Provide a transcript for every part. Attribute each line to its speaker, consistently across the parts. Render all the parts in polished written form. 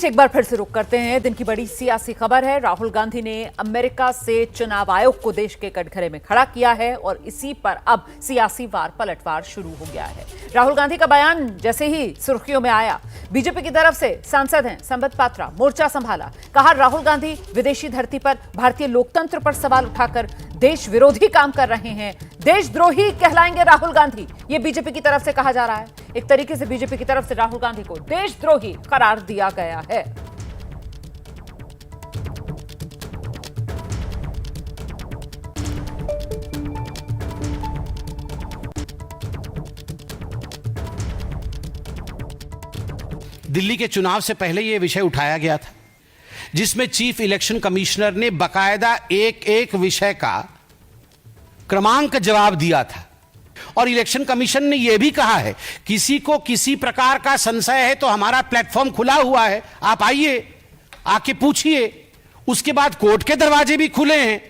Speaker 1: रजनीश, एक बार फिर से रुक करते हैं। दिन की बड़ी सियासी खबर है। राहुल गांधी ने अमेरिका से चुनाव आयोग को देश के कटघरे में खड़ा किया है और इसी पर अब सियासी वार पलटवार शुरू हो गया है। राहुल गांधी का बयान जैसे ही सुर्खियों में आया, बीजेपी की तरफ से सांसद हैं संबित पात्रा मोर्चा संभाला। कहा राहुल गांधी विदेशी धरती पर भारतीय लोकतंत्र पर सवाल उठाकर देश विरोधी काम कर रहे हैं, देशद्रोही कहलाएंगे राहुल गांधी। ये बीजेपी की तरफ से कहा जा रहा है। एक तरीके से बीजेपी की तरफ से राहुल गांधी को देशद्रोही करार दिया गया है।
Speaker 2: दिल्ली के चुनाव से पहले यह विषय उठाया गया था, जिसमें चीफ इलेक्शन कमिश्नर ने बकायदा एक एक विषय का क्रमांक जवाब दिया था। और इलेक्शन कमीशन ने यह भी कहा है, किसी को किसी प्रकार का संशय है तो हमारा प्लेटफॉर्म खुला हुआ है, आप आइए, आके पूछिए। उसके बाद कोर्ट के दरवाजे भी खुले हैं।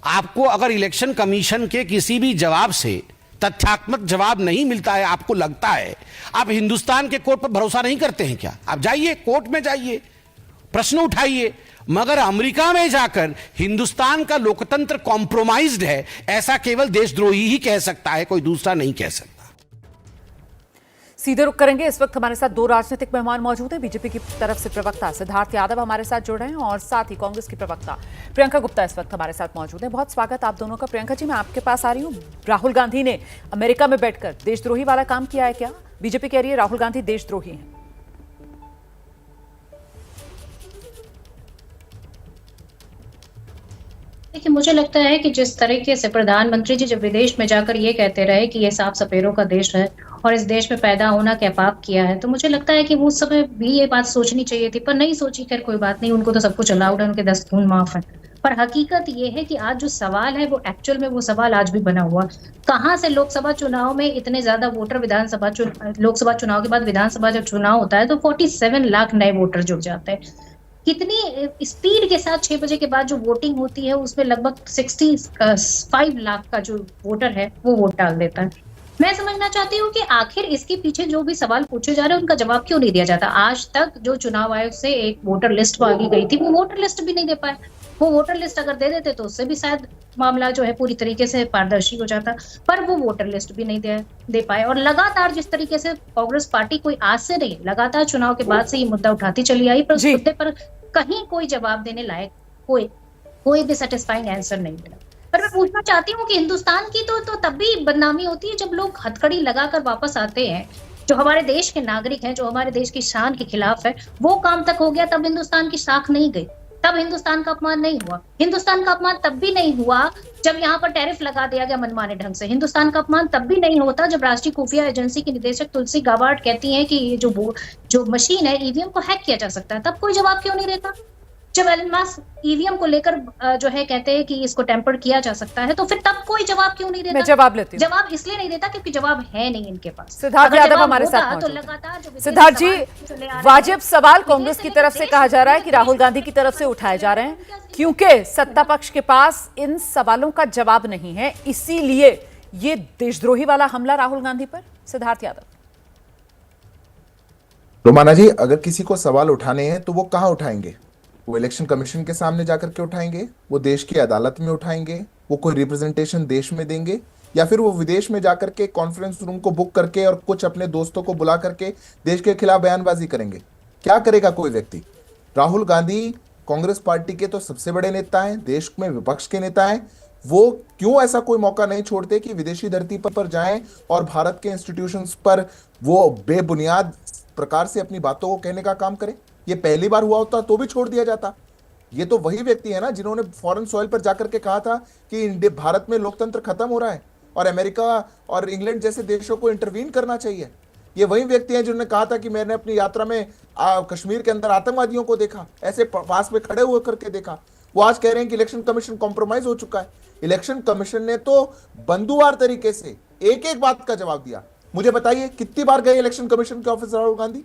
Speaker 2: आपको अगर इलेक्शन कमीशन के किसी भी जवाब से तथ्यात्मक जवाब नहीं मिलता है, आपको लगता है, आप हिंदुस्तान के कोर्ट पर भरोसा नहीं करते हैं क्या? आप जाइए, कोर्ट में जाइए, प्रश्न उठाइए। मगर अमेरिका में जाकर हिंदुस्तान का लोकतंत्र कॉम्प्रोमाइज्ड है, ऐसा केवल देशद्रोही ही कह सकता है, कोई दूसरा नहीं कह सकता।
Speaker 1: सीधे रुक करेंगे। इस वक्त हमारे साथ दो राजनीतिक मेहमान मौजूद हैं। बीजेपी की तरफ से प्रवक्ता सिद्धार्थ यादव हमारे साथ जुड़ रहे हैं और साथ ही कांग्रेस की प्रवक्ता प्रियंका गुप्ता इस वक्त हमारे साथ मौजूद हैं। बहुत स्वागत आप दोनों का। प्रियंका जी, मैं आपके पास आ रही हूँ। राहुल गांधी ने अमेरिका में बैठकर देशद्रोही वाला काम किया है क्या? बीजेपी कह रही है राहुल गांधी देशद्रोही हैं।
Speaker 3: देखिए, मुझे लगता है कि जिस तरीके से प्रधानमंत्री जी जब विदेश में जाकर ये कहते रहे कि ये साफ सपेरों का देश है और इस देश में पैदा होना क्या पाप किया है, तो मुझे लगता है कि उस समय भी ये बात सोचनी चाहिए थी, पर नहीं सोची। खैर कोई बात नहीं, उनको तो सब कुछ अलाउड है, उनके 10 खून माफ है। पर हकीकत ये है कि आज जो सवाल है वो एक्चुअल में वो सवाल आज भी बना हुआ। कहाँ से लोकसभा चुनाव में इतने ज्यादा वोटर लोकसभा चुनाव के बाद विधानसभा जब चुनाव होता है तो 47 लाख नए वोटर जुड़ जाते हैं। कितनी स्पीड के साथ 6 बजे के बाद जो वोटिंग होती है उसमें लगभग 65 लाख का जो वोटर है वो वोट डाल देता है। मैं समझना चाहती हूँ कि आखिर इसके पीछे जो भी सवाल पूछे जा रहे हैं उनका जवाब क्यों नहीं दिया जाता। आज तक जो चुनाव आयोग से एक वोटर लिस्ट मांगी गई थी वो वोटर लिस्ट भी नहीं दे पाए। वो वोटर लिस्ट अगर दे देते तो उससे भी शायद मामला जो है पूरी तरीके से पारदर्शी हो जाता, पर वो वोटर लिस्ट भी नहीं दे पाए। और लगातार जिस तरीके से कांग्रेस पार्टी कोई आज से नहीं, लगातार चुनाव के बाद से ये मुद्दा उठाती चली आई, पर उस मुद्दे पर कहीं कोई जवाब देने लायक कोई भी सेटिस्फाइंग आंसर नहीं मिला। पर मैं पूछना चाहती हूँ कि हिंदुस्तान की तो तब भी बदनामी होती है जब लोग हथकड़ी लगाकर वापस आते हैं। जो हमारे देश के नागरिक हैं, जो हमारे देश की शान के खिलाफ है, वो काम तक हो गया तब हिंदुस्तान की साख नहीं गई, तब हिंदुस्तान का अपमान नहीं हुआ। हिंदुस्तान का अपमान तब भी नहीं हुआ जब यहाँ पर टैरिफ लगा दिया गया मनमाने ढंग से। हिंदुस्तान का अपमान तब भी नहीं होता जब राष्ट्रीय खुफिया एजेंसी की निदेशक तुलसी गाबार्ड कहती हैं कि ये जो मशीन है ईवीएम को हैक किया जा सकता है, तब कोई जवाब क्यों नहीं देता। जब एलन मस्क ईवीएम को लेकर जो है कहते हैं कि इसको टेम्पर किया जा सकता है, तो फिर तब कोई जवाब क्यों नहीं देता?
Speaker 1: मैं जवाब लेती हूं।
Speaker 3: जवाब इसलिए नहीं देता क्योंकि जवाब है नहीं इनके पास।
Speaker 1: सिद्धार्थ यादव हमारे साथ मौजूद हैं। सिद्धार्थ जी, वाजिब सवाल कांग्रेस की तरफ से कहा जा रहा है कि राहुल गांधी की तरफ से उठाए जा रहे हैं, क्योंकि सत्ता पक्ष के पास इन सवालों का जवाब नहीं है, इसीलिए ये देशद्रोही वाला हमला राहुल गांधी पर। सिद्धार्थ यादव,
Speaker 4: रोमाना जी, अगर किसी को सवाल उठाने हैं तो वो कहाँ उठाएंगे? वो इलेक्शन कमीशन के सामने जाकर के उठाएंगे, वो देश की अदालत में उठाएंगे, वो कोई रिप्रेजेंटेशन देश में देंगे, या फिर वो विदेश में जाकर के कॉन्फ्रेंस रूम को बुक करके और कुछ अपने दोस्तों को बुला करके देश के खिलाफ बयानबाजी करेंगे? क्या करेगा कोई व्यक्ति? राहुल गांधी कांग्रेस पार्टी के तो सबसे बड़े नेता हैं, देश में विपक्ष के नेता हैं। वो क्यों ऐसा कोई मौका नहीं छोड़ते कि विदेशी धरती पर जाएं और भारत के इंस्टीट्यूशंस पर वो बेबुनियाद प्रकार से अपनी बातों को कहने का काम करें? ये पहली बार हुआ होता तो भी छोड़ दिया जाता। ये तो वही व्यक्ति है ना जिन्होंने फॉरेन सॉइल पर जाकर के कहा था कि भारत में लोकतंत्र खत्म हो रहा है और अमेरिका और इंग्लैंड जैसे देशों को इंटरवीन करना चाहिए। ये वही व्यक्ति हैं जिन्होंने कहा था कि मैंने अपनी यात्रा में कश्मीर के अंदर आतंकवादियों को देखा, ऐसे पास में खड़े हुए करके देखा। वो आज कह रहे हैं कि इलेक्शन कमीशन कॉम्प्रोमाइज हो चुका है। इलेक्शन कमीशन ने तो बंदूवार तरीके से एक एक बात का जवाब दिया। मुझे बताइए कितनी बार गए इलेक्शन कमीशन के ऑफिस राहुल गांधी?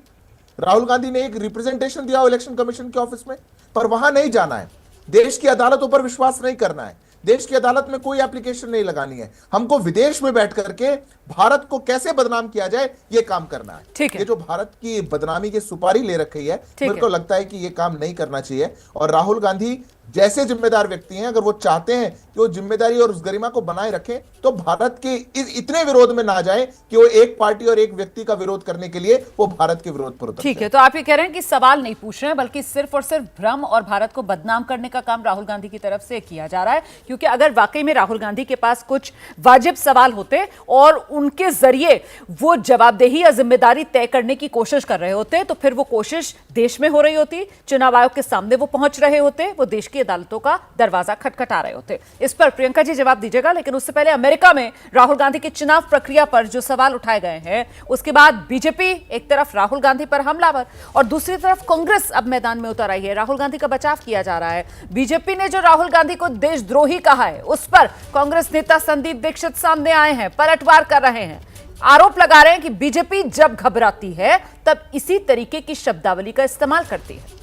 Speaker 4: राहुल गांधी ने एक रिप्रेजेंटेशन दिया इलेक्शन कमीशन के ऑफिस में, पर वहां नहीं जाना है। देश की अदालतों पर विश्वास नहीं करना है, देश की अदालत में कोई एप्लीकेशन नहीं लगानी है, हमको विदेश में बैठ करके भारत को कैसे बदनाम किया जाए ये काम करना है।
Speaker 1: ठीक है।
Speaker 4: ये जो भारत की बदनामी की सुपारी ले रखी है, मेरे को लगता है कि ये काम नहीं करना चाहिए। और राहुल गांधी जैसे जिम्मेदार व्यक्ति हैं, अगर वो चाहते हैं कि वो जिम्मेदारी और उस गरिमा को बनाए रखें, तो भारत के इतने विरोध में ना जाए कि वो एक पार्टी और एक व्यक्ति का विरोध करने के लिए वो भारत के विरोध पर उतर
Speaker 1: ठीक है, तो आप ये कह रहे हैं कि सवाल नहीं पूछ रहे हैं, बल्कि सिर्फ और सिर्फ भ्रम और भारत को बदनाम करने का काम राहुल गांधी की तरफ से किया जा रहा है। क्योंकि अगर वाकई में राहुल गांधी के पास कुछ वाजिब सवाल होते और उनके जरिए वो जवाबदेही या जिम्मेदारी तय करने की कोशिश कर रहे होते, तो फिर वो कोशिश देश में हो रही होती, चुनाव आयोग के सामने वो पहुंच रहे होते, वो देश की अदालतों का दरवाजा खटखटा रहे होते। इस पर प्रियंका जी जवाब दीजिएगा, लेकिन उससे पहले अमेरिका में राहुल गांधी की चुनाव प्रक्रिया पर जो सवाल उठाए गए हैं, उसके बाद बीजेपी एक तरफ राहुल गांधी पर हमलावर और दूसरी तरफ कांग्रेस अब मैदान में उतर आई है। राहुल गांधी का बचाव किया जा रहा है। बीजेपी ने जो राहुल गांधी को देशद्रोही कहा है, उस पर कांग्रेस नेता संदीप दीक्षित सामने आए हैं, पलटवार कर रहे हैं, आरोप लगा रहे हैं कि बीजेपी जब घबराती है तब इसी तरीके की शब्दावली का इस्तेमाल करती है।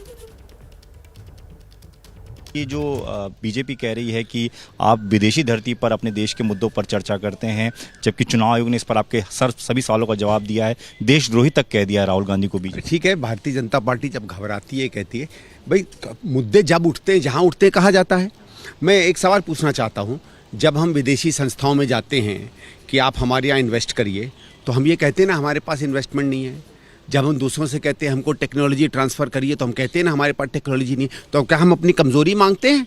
Speaker 5: ये जो बीजेपी कह रही है कि आप विदेशी धरती पर अपने देश के मुद्दों पर चर्चा करते हैं, जबकि चुनाव आयोग ने इस पर आपके सभी सवालों का जवाब दिया है, देशद्रोही तक कह दिया है राहुल गांधी को भी।
Speaker 2: ठीक है, भारतीय जनता पार्टी जब घबराती है, कहती है भाई मुद्दे जब उठते हैं, जहां उठते कहा जाता है। मैं एक सवाल पूछना चाहता हूं, जब हम विदेशी संस्थाओं में जाते हैं कि आप हमारे यहाँ इन्वेस्ट करिए, तो हम ये कहते हैं ना हमारे पास इन्वेस्टमेंट नहीं है। जब हम दूसरों से कहते हैं हमको टेक्नोलॉजी ट्रांसफ़र करिए, तो हम कहते हैं ना हमारे पास टेक्नोलॉजी नहीं। तो क्या हम अपनी कमज़ोरी मांगते हैं?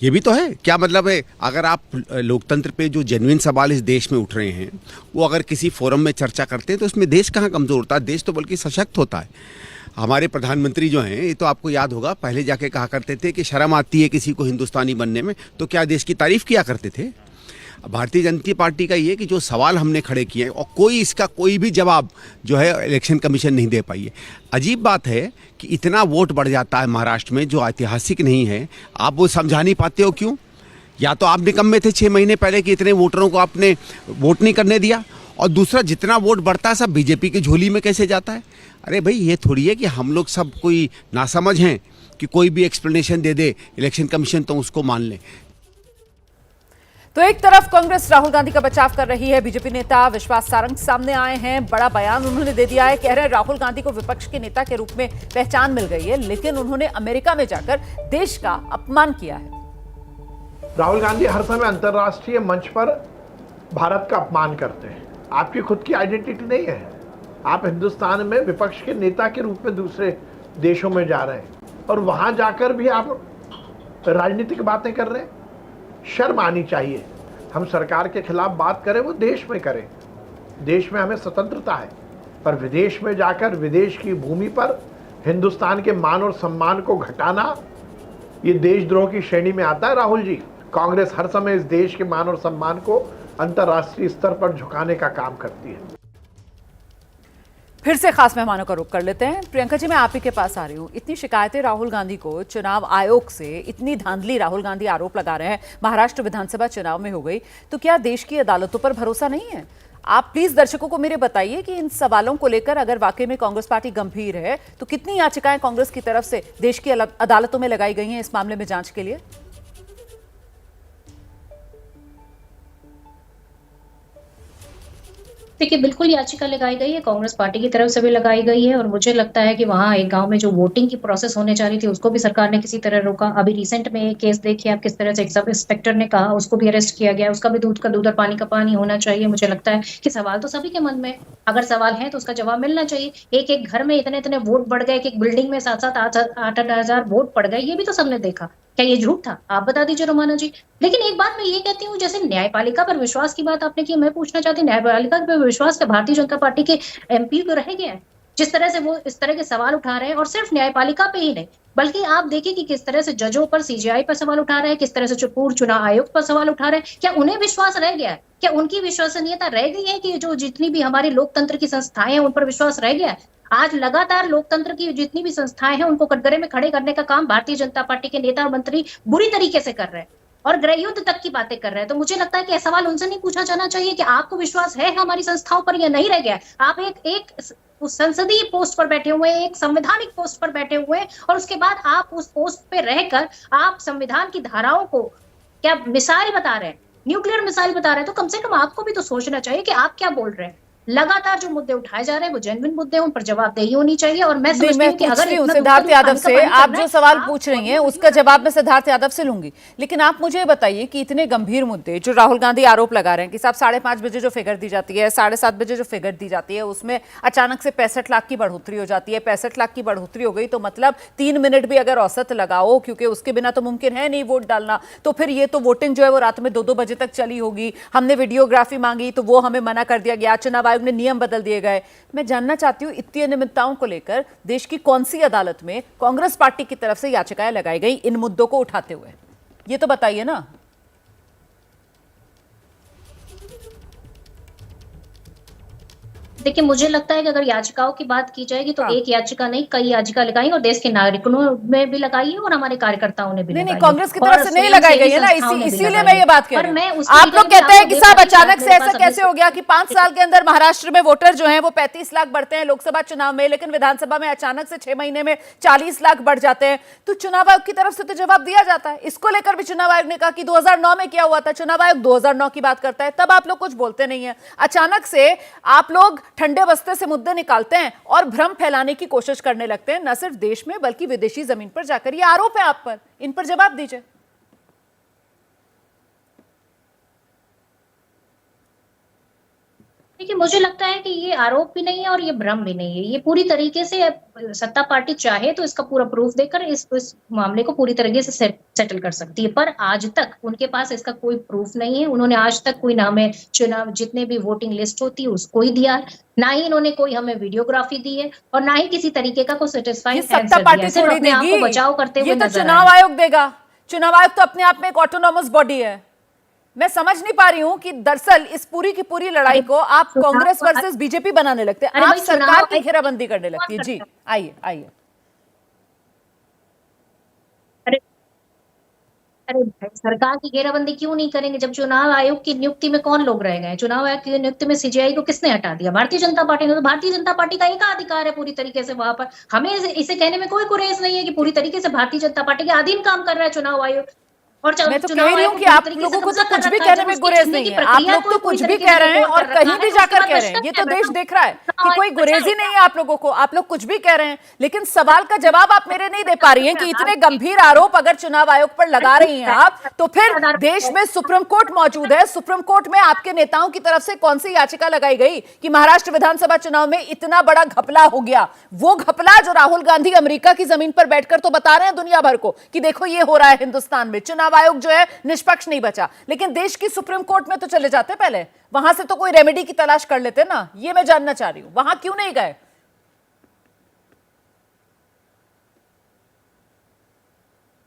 Speaker 2: ये भी तो है। क्या मतलब है, अगर आप लोकतंत्र पे जो जेन्युइन सवाल इस देश में उठ रहे हैं, वो अगर किसी फोरम में चर्चा करते हैं, तो इसमें देश कहाँ कमज़ोर होता है? देश तो बल्कि सशक्त होता है। हमारे प्रधानमंत्री जो हैं, ये तो आपको याद होगा, पहले जाके कहा करते थे कि शर्म आती है किसी को हिंदुस्तानी बनने में, तो क्या देश की तारीफ़ किया करते थे? भारतीय जनता पार्टी का ये कि जो सवाल हमने खड़े किए और इसका कोई भी जवाब जो है इलेक्शन कमीशन नहीं दे पाई है। अजीब बात है कि इतना वोट बढ़ जाता है महाराष्ट्र में जो ऐतिहासिक नहीं है, आप वो समझा नहीं पाते हो क्यों? या तो आप निकम्मे थे 6 महीने पहले कि इतने वोटरों को आपने वोट नहीं करने दिया, और दूसरा जितना वोट बढ़ता है सब बीजेपी की झोली में कैसे जाता है? अरे भाई, ये थोड़ी है कि हम लोग सब कोई नासमझ हैं कि कोई भी एक्सप्लेनेशन दे दे इलेक्शन कमीशन तो उसको मान लें।
Speaker 1: तो एक तरफ कांग्रेस राहुल गांधी का बचाव कर रही है, बीजेपी नेता विश्वास सारंग सामने आए हैं, बड़ा बयान उन्होंने दे दिया है। कह रहे हैं राहुल गांधी को विपक्ष के नेता के रूप में पहचान मिल गई है, लेकिन उन्होंने अमेरिका में जाकर देश का अपमान किया है।
Speaker 6: राहुल गांधी हर समय अंतर्राष्ट्रीय मंच पर भारत का अपमान करते हैं। आपकी खुद की आइडेंटिटी नहीं है। आप हिंदुस्तान में विपक्ष के नेता के रूप में दूसरे देशों में जा रहे हैं और वहां जाकर भी आप राजनीतिक बातें कर रहे हैं। शर्म आनी चाहिए। हम सरकार के खिलाफ बात करें, वो देश में करें। देश में हमें स्वतंत्रता है, पर विदेश में जाकर विदेश की भूमि पर हिंदुस्तान के मान और सम्मान को घटाना, ये देशद्रोह की श्रेणी में आता है। राहुल जी, कांग्रेस हर समय इस देश के मान और सम्मान को अंतर्राष्ट्रीय स्तर पर झुकाने का काम करती है।
Speaker 1: फिर से खास मेहमानों का रुख कर लेते हैं। प्रियंका जी, मैं आप ही के पास आ रही हूँ। इतनी शिकायतें राहुल गांधी को चुनाव आयोग से, इतनी धांधली राहुल गांधी आरोप लगा रहे हैं, महाराष्ट्र विधानसभा चुनाव में हो गई, तो क्या देश की अदालतों पर भरोसा नहीं है? आप प्लीज दर्शकों को मेरे बताइए कि इन सवालों को लेकर अगर वाकई में कांग्रेस पार्टी गंभीर है, तो कितनी याचिकाएं कांग्रेस की तरफ से देश की अदालतों में लगाई गई हैं इस मामले में जांच के लिए?
Speaker 3: देखिए, बिल्कुल याचिका लगाई गई है, कांग्रेस पार्टी की तरफ से भी लगाई गई है, और मुझे लगता है कि वहाँ एक गांव में जो वोटिंग की प्रोसेस होने जा रही थी, उसको भी सरकार ने किसी तरह रोका। अभी रिसेंट में एक केस देखिए आप, किस तरह से एक सब इंस्पेक्टर ने कहा, उसको भी अरेस्ट किया गया। उसका भी दूध का दूध और पानी का पानी होना चाहिए। मुझे लगता है कि सवाल तो सभी के मन में, अगर सवाल है तो उसका जवाब मिलना चाहिए। एक एक घर में इतने इतने वोट बढ़ गए, एक बिल्डिंग में 7-8 हजार वोट पड़ गए, ये भी तो सबने देखा। क्या ये झूठ था? आप बता दीजिए रोमाना जी। लेकिन एक बात मैं ये कहती हूँ, जैसे न्यायपालिका पर विश्वास की बात आपने की, मैं पूछना चाहती हूँ, न्यायपालिका पर विश्वास का भारतीय जनता पार्टी के एमपी को रह गया है? जिस तरह से वो इस तरह के सवाल उठा रहे हैं, और सिर्फ न्यायपालिका पे ही नहीं, बल्कि आप देखिए कि किस तरह से जजों पर, सीजीआई पर सवाल उठा रहे हैं, किस तरह से पूर्व चुनाव आयोग पर सवाल उठा रहे हैं। क्या उन्हें विश्वास रह गया है? क्या उनकी विश्वसनीयता रह गई है कि जो जितनी भी हमारी लोकतंत्र की संस्थाएं हैं, उन पर विश्वास रह गया है? आज लगातार लोकतंत्र की जितनी भी संस्थाएं हैं, उनको कटघरे में खड़े करने का काम भारतीय जनता पार्टी के नेता और मंत्री बुरी तरीके से कर रहे हैं, और गृह युद्ध तक की बातें कर रहे हैं। तो मुझे लगता है कि यह सवाल उनसे नहीं पूछा जाना चाहिए कि आपको विश्वास है हमारी संस्थाओं पर या नहीं रह गया? आप एक उस संसदीय पोस्ट पर बैठे हुए हैं, एक संवैधानिक पोस्ट पर बैठे हुए हैं, और उसके बाद आप उस पोस्ट पे रहकर आप संविधान की धाराओं को क्या मिसाइल बता रहे हैं, न्यूक्लियर मिसाइल बता रहे हैं, तो कम से कम आपको भी तो सोचना चाहिए कि आप क्या बोल रहे हैं। लगातार जो मुद्दे उठाए जा रहे हैं वो जेन्युइन मुद्दे हैं, उन पर जवाबदेही होनी चाहिए। और मैं समझती हूँ कि अगर इतना
Speaker 1: सिद्धार्थ यादव से आप जो सवाल
Speaker 3: आप
Speaker 1: पूछ रही हैं उसका जवाब मैं सिद्धार्थ यादव से लूंगी, लेकिन आप मुझे बताइए कि इतने गंभीर मुद्दे जो राहुल गांधी आरोप लगा रहे हैं कि साहब 5:30 बजे जो फिगर दी जाती है, 7:30 बजे जो फिगर दी जाती है, उसमें अचानक से 65 लाख की बढ़ोतरी हो जाती है। 65 लाख की बढ़ोतरी हो गई तो मतलब 3 मिनट भी अगर औसत लगाओ, क्योंकि उसके बिना तो मुमकिन है नहीं वोट डालना, तो फिर ये तो वोटिंग जो है वो रात में 2-2 बजे तक चली होगी। हमने वीडियोग्राफी मांगी तो वो हमें मना कर दिया गया, चुनाव आयोग ने नियम बदल दिए गए। मैं जानना चाहती हूं इतनी अनियमितताओं को लेकर देश की कौन सी अदालत में कांग्रेस पार्टी की तरफ से याचिकाएं लगाई गई इन मुद्दों को उठाते हुए, ये तो बताइए ना।
Speaker 3: देखिए, मुझे लगता है कि अगर याचिकाओं की बात की जाएगी तो एक याचिका नहीं, कई याचिका लगाई और देश के नागरिकों में भी लगाई है और हमारे कार्यकर्ताओं ने भी लगाई है।
Speaker 1: नहीं, कांग्रेस की तरफ से नहीं लगाई गई है ना, इसीलिए मैं ये बात कह रही हूं। आप लोग कहते हैं कि साहब अचानक से ऐसा कैसे हो गया कि 5 साल के अंदर महाराष्ट्र में वोटर जो हैं वो 35 लाख बढ़ते हैं लोकसभा चुनाव में, लेकिन विधानसभा में अचानक से 6 महीने में 40 लाख बढ़ जाते हैं। तो चुनाव आयोग की तरफ से तो जवाब दिया जाता है। इसको लेकर भी चुनाव आयोग ने कहा कि 2009 में क्या हुआ था, चुनाव आयोग 2009 की बात करता है, तब आप लोग कुछ बोलते नहीं है। अचानक से आप लोग ठंडे बस्ते से मुद्दे निकालते हैं और भ्रम फैलाने की कोशिश करने लगते हैं, न सिर्फ देश में बल्कि विदेशी जमीन पर जाकर। ये आरोप है आप पर, इन पर जवाब दीजिए।
Speaker 3: देखिए, मुझे लगता है कि ये आरोप भी नहीं है और ये भ्रम भी नहीं है। ये पूरी तरीके से सत्ता पार्टी चाहे तो इसका पूरा प्रूफ देकर इस मामले को पूरी तरीके से सेटल कर सकती है, पर आज तक उनके पास इसका कोई प्रूफ नहीं है। उन्होंने आज तक कोई नामे चुनाव जितने भी वोटिंग लिस्ट होती है उसको ही दिया है, ना ही इन्होंने कोई हमें वीडियोग्राफी दी है और ना ही किसी तरीके का कोई सेटिस्फाइड
Speaker 1: सत्ता पार्टी थोड़ी देगी,
Speaker 3: बचाव करते हुए
Speaker 1: ये तो चुनाव आयोग देगा। चुनाव आयोग तो अपने आप में एक ऑटोनॉमस बॉडी है। मैं समझ नहीं पा रही हूं कि दरअसल इस पूरी की पूरी लड़ाई को आप कांग्रेस वर्सेस बीजेपी बनाने लगते हैं, आप सरकार की घेराबंदी करने लगती है। जी आइए आइए।
Speaker 3: अरे भाई, सरकार की घेराबंदी क्यों नहीं करेंगे जब चुनाव आयोग की नियुक्ति में कौन लोग रह गए? चुनाव आयोग की नियुक्ति में सीजीआई को किसने हटा दिया? भारतीय जनता पार्टी ने। तो भारतीय जनता पार्टी का एक अधिकार है पूरी तरीके से वहां पर। हमें इसे कहने में कोई गुरेज नहीं है कि पूरी तरीके से भारतीय जनता पार्टी के अधीन काम कर रहा है चुनाव आयोग। और
Speaker 1: मैं तो कह रही हूँ कि आप लोगों को तो कुछ भी कहने में गुरेज नहीं है, आप लोग तो कुछ भी कह रहे हैं और कहीं भी जाकर कह रहे हैं। ये तो देश देख रहा है कि कोई गुरेज ही नहीं है आप लोगों को, आप लोग कुछ भी कह रहे हैं, लेकिन सवाल का जवाब आप मेरे नहीं दे पा रही हैं कि इतने गंभीर आरोप अगर चुनाव आयोग पर लगा रही हैं आप, तो फिर देश में सुप्रीम कोर्ट मौजूद है। सुप्रीम कोर्ट में आपके नेताओं की तरफ से कौन सी याचिका लगाई गई कि महाराष्ट्र विधानसभा चुनाव में इतना बड़ा घपला हो गया? वो घपला जो राहुल गांधी अमेरिका की जमीन पर बैठकर तो बता रहे हैं दुनिया भर को कि देखो ये हो रहा है हिंदुस्तान में, चुनाव आयोग जो है निष्पक्ष नहीं बचा, लेकिन देश की सुप्रीम कोर्ट में तो चले जाते पहले, वहां से तो कोई रेमेडी की तलाश कर लेते ना। ये मैं जानना चाह रही हूं, वहां क्यों नहीं गए?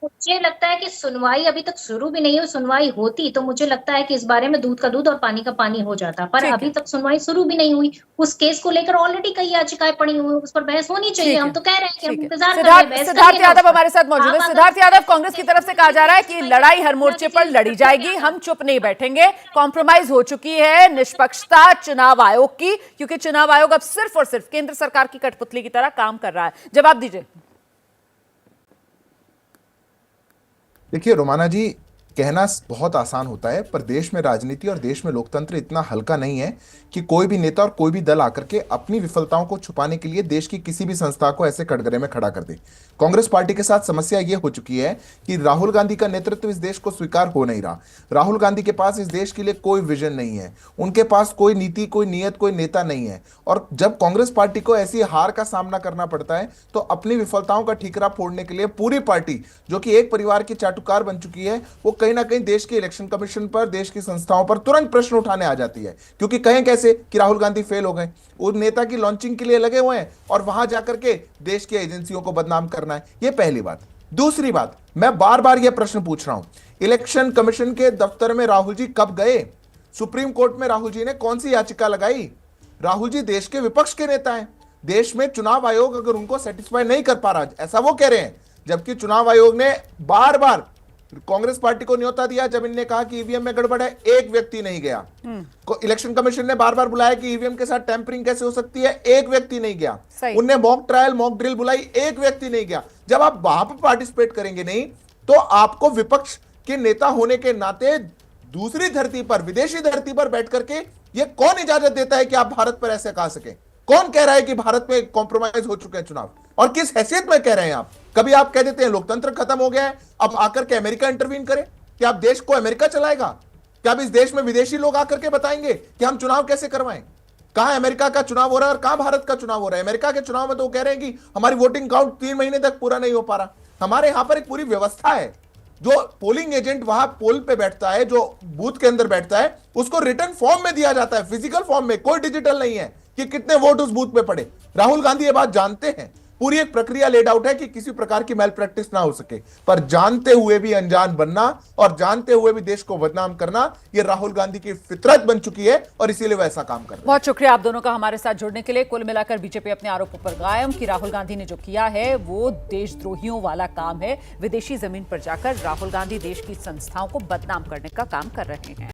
Speaker 3: मुझे लगता है कि सुनवाई अभी तक शुरू भी नहीं हुई। सुनवाई होती तो मुझे लगता है कि इस बारे में दूध का दूध और पानी का पानी हो जाता, पर अभी तक सुनवाई शुरू भी नहीं हुई। उस केस को लेकर ऑलरेडी कई याचिकाएं पड़ी हुई, उस पर बहस होनी चाहिए। हम तो कह रहे हैं कि हम इंतजार कर रहे हैं।
Speaker 1: सिद्धार्थ यादव हमारे साथ मौजूद है। सिद्धार्थ यादव, कांग्रेस की तरफ से कहा जा रहा है कि लड़ाई हर मोर्चे पर लड़ी जाएगी, हम चुप नहीं बैठेंगे। कॉम्प्रोमाइज हो चुकी है निष्पक्षता चुनाव आयोग की, क्योंकि चुनाव आयोग अब सिर्फ और सिर्फ केंद्र सरकार की कठपुतली की तरह काम कर रहा है। जवाब दीजिए।
Speaker 4: देखिए रोमाना जी, कहना बहुत आसान होता है, पर देश में राजनीति और देश में लोकतंत्र इतना हल्का नहीं है कि कोई भी नेता और कोई भी दल आकर के अपनी विफलताओं को छुपाने के लिए देश की किसी भी संस्था को ऐसे कटघरे में खड़ा कर दे। कांग्रेस पार्टी के साथ समस्या यह हो चुकी है कि राहुल गांधी का नेतृत्व इस देश को स्वीकार हो नहीं रहा। राहुल गांधी के पास इस देश के लिए कोई विजन नहीं है, उनके पास कोई नीति, कोई नियत, कोई नेता नहीं है। और जब कांग्रेस पार्टी को ऐसी हार का सामना करना पड़ता है तो अपनी विफलताओं का ठीकरा फोड़ने के लिए पूरी पार्टी, जो कि एक परिवार की चाटुकार बन चुकी है, वो कहीं ना कहीं देश के इलेक्शन कमीशन पर, देश की संस्थाओं पर तुरंत प्रश्न उठाने आ जाती है। क्योंकि कहें कैसे कि राहुल गांधी फेल हो गए, उन नेता की लॉन्चिंग के लिए लगे हुए हैं और वहां जाकर के देश की एजेंसियों को बदनाम करना है। यह पहली बात। दूसरी बात, मैं बार बार यह प्रश्न पूछ रहा हूं, इलेक्शन कमीशन के दफ्तर में राहुल जी कब गए? सुप्रीम कोर्ट में राहुल जी ने कौन सी याचिका लगाई? राहुल जी देश के विपक्ष के नेता हैं। देश में चुनाव आयोग अगर उनको सेटिस्फाई नहीं कर पा रहा, ऐसा वो कह रहे हैं, जबकि चुनाव आयोग ने बार बार कांग्रेस पार्टी को न्योता दिया जब इनने कहा कि ईवीएम में गड़बड़ है, एक व्यक्ति नहीं गया। इलेक्शन कमीशन ने बार बार बुलाया कि ईवीएम के साथ टैंपरिंग कैसे हो सकती है, एक व्यक्ति नहीं गया। उनने मॉक ट्रायल, मॉक ड्रिल बुलाई, एक व्यक्ति नहीं गया। जब आप वहां पर पार्टिसिपेट करेंगे नहीं तो आपको विपक्ष के नेता होने के नाते दूसरी धरती पर, विदेशी धरती पर बैठ करके ये कौन इजाजत देता है कि आप भारत पर ऐसे कह सके? कौन कह रहा है कि भारत में कॉम्प्रोमाइज हो चुके हैं चुनाव? और किस हैसियत में कह रहे हैं आप? कभी आप कह देते हैं लोकतंत्र खत्म हो गया है, अब आकर के अमेरिका इंटरवीन करे? क्या आप देश को अमेरिका चलाएगा? क्या अब इस देश में विदेशी लोग आकर के बताएंगे कि हम चुनाव कैसे करवाएं? कहां अमेरिका का चुनाव हो रहा है और कहां भारत का चुनाव हो रहा है? अमेरिका के चुनाव में तो वो कह रहे हैं कि हमारी वोटिंग काउंट 3 महीने तक पूरा नहीं हो पा रहा। हमारे यहां पर एक पूरी व्यवस्था है, जो पोलिंग एजेंट वहां पोल पे बैठता है, जो बूथ के अंदर बैठता है, उसको रिटर्न फॉर्म में दिया जाता है, फिजिकल फॉर्म में, कोई डिजिटल नहीं है कि कितने वोट उस बूथ पे पड़े। राहुल गांधी ये बात जानते हैं, पूरी एक प्रक्रिया लेड आउट है कि किसी प्रकार की मैल प्रैक्टिस ना हो सके, पर जानते हुए भी अनजान बनना और जानते हुए भी देश को बदनाम करना, ये राहुल गांधी की फितरत बन चुकी है और इसीलिए वो ऐसा काम कर रहे हैं।
Speaker 1: बहुत शुक्रिया आप दोनों का हमारे साथ जुड़ने के लिए। कुल मिलाकर बीजेपी अपने आरोपों पर कायम कि राहुल गांधी ने जो किया है वो देशद्रोहियों वाला काम है। विदेशी जमीन पर जाकर राहुल गांधी देश की संस्थाओं को बदनाम करने का काम कर रहे हैं।